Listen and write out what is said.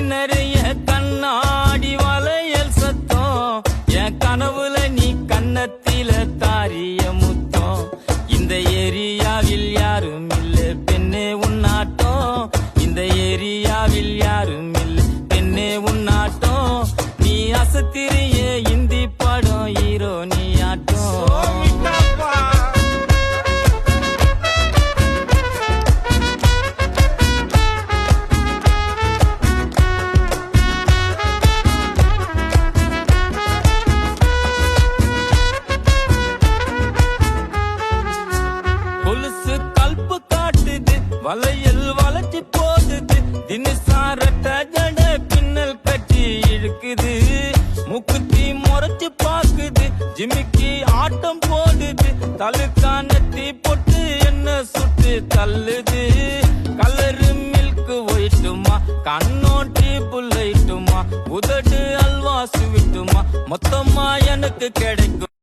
நிறைய கண்ணாடி வளையல் சத்தம் என் கனவுல நீ கன்னத்தில தாரிய முத்தம் இந்த ஏரியாவில் யாரும் இல்ல பெண்ணே உன்னாட்டம் இந்த ஏரியாவில் யாரும் இல்ல பெண்ணே உன்னாட்டம் நீ அசத்திரிய இந்தி படம் ஹீரோ நீ ஆட்டம் கொலுசு கல்பு காட்டுது வளையல் வளைச்சு போகுது தினசாரட்ட ஜட பின்னல் கட்டி இழுக்குது முக்குத்தி முறைச்சு பாக்குது ஜிமிக்கி ஆட்டம் போடுது தலுக்கானத்தி பொட்டு என்ன சுட்டு தள்ளுது கலரு மில்க் ஒயிட்டுமா கண்ணோட்டி புல்லைட்டுமா உதடு அல்வா சுவிட்டுமா மொத்தமா எனக்கு கிடைக்கும்